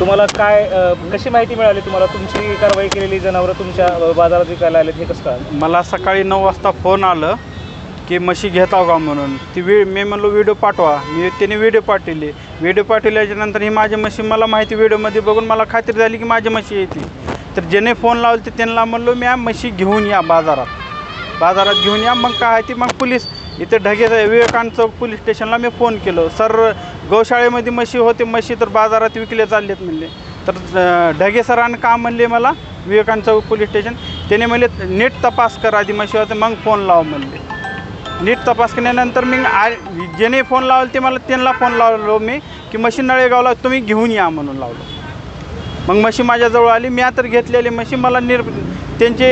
तुम्हाला काय कशी माहिती मिळाली तुम्हाला तुमची कारवाई केलेली जनावरं तुमच्या बाजारात विकायला आलेत हे कसं कळलं? मला सकाळी 9 वाजता फोन आलं की म्हशी घेताव का म्हणून. ती मी म्हणलो व्हिडिओ पाठवा. त्याने व्हिडिओ पाठवले. व्हिडिओ पाठवल्याच्यानंतर ही माझी म्हशी मला माहिती व्हिडिओमध्ये बघून मला खात्री झाली की माझी म्हशी येते. तर ज्याने फोन लावले ते त्यांना म्हणलो मी म्हशी घेऊन या बाजारात घेऊन या. मग काय ती मग पोलीस इथे ढगे विवेकानंद चौक पोलीस स्टेशनला मी फोन केलो. सर गौशाळेमध्ये म्हशी होते, म्हशी तर बाजारात विकले चाललेत म्हणले. तर ढगे सरांनी का म्हणले मला विवेकानंद चौक पोलीस स्टेशन, त्याने म्हणले नीट तपास कर आधी म्हशी होते मग फोन लाव म्हणले. नीट तपास केल्यानंतर मी ज्याने फोन लावले ते मला त्यांना फोन लावलो मी की म्हशी नळेगावला तुम्ही घेऊन या म्हणून लावलो. मग म्हशी माझ्याजवळ आली. मी आता घेतलेली म्हशी मला त्यांची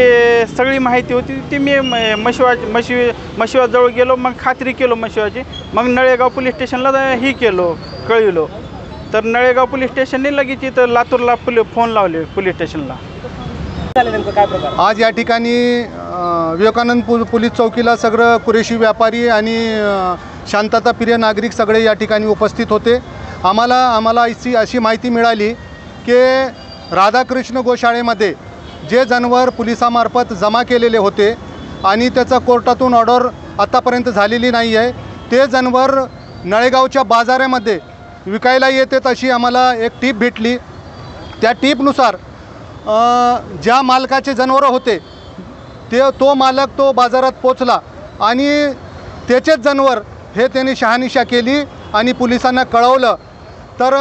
सगळी माहिती होती ती मी म्हशीवाजवळ गेलो. मग खात्री केलो म्हशीवाची. मग नळेगाव पोलीस स्टेशनला ही कळविलो. तर नळेगाव पोलीस स्टेशनने लगेच इथं लातूरला फोन लावले पोलीस स्टेशनला. आज या ठिकाणी विवेकानंद पोलीस चौकीला सगळं कुरेशी व्यापारी आणि शांतताप्रिय नागरिक सगळे या ठिकाणी उपस्थित होते. आम्हाला अशी माहिती मिळाली की राधाकृष्ण गोशाळेमध्ये जे जनावर पोलिसामार्फत जमा केलेले होते आणि त्याचा कोर्टातून ऑर्डर आत्तापर्यंत झालेली नाही आहे, ते जनावर नळेगावच्या बाजारामध्ये विकायला येतात अशी आम्हाला एक टीप भेटली. त्या टीपनुसार ज्या मालकाचे जनावरं होते तो मालक तो बाजारात पोचला आणि त्याचेच जनावर हे त्यांनी शहानिशा केली आणि पोलिसांना कळवलं. तर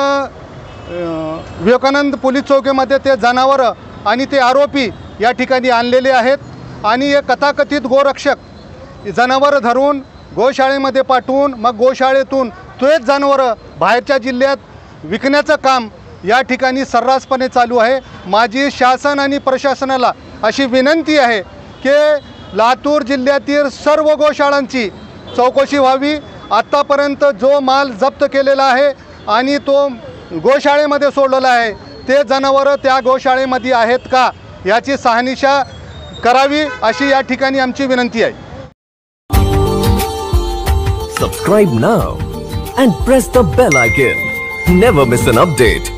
विवेकानंद पोलीस चौकीमध्ये ते जनावरं आणि ते आरोपी या ठिकाणी आणलेले आहेत आणि हे कथाकथित गोरक्षक जनावरं धरून गोशाळेमध्ये पाठवून मग गोशाळेतून तेच जनावरं बाहेरच्या जिल्ह्यात विकण्याचं काम या ठिकाणी सर्रासपणे चालू आहे. माझी शासन आणि प्रशासनाला अशी विनंती आहे की लातूर जिल्ह्यातील सर्व गोशाळांची चौकशी व्हावी. आत्तापर्यंत जो माल जप्त केलेला आहे आणि तो गोशाळेमध्ये सोडलेला आहे ते जनावरं त्या गोशाळेमध्ये आहेत का याची शहानिशा करावी अशी या ठिकाणी आमची विनंती आहे. Subscribe now and press the bell icon. Never miss an update.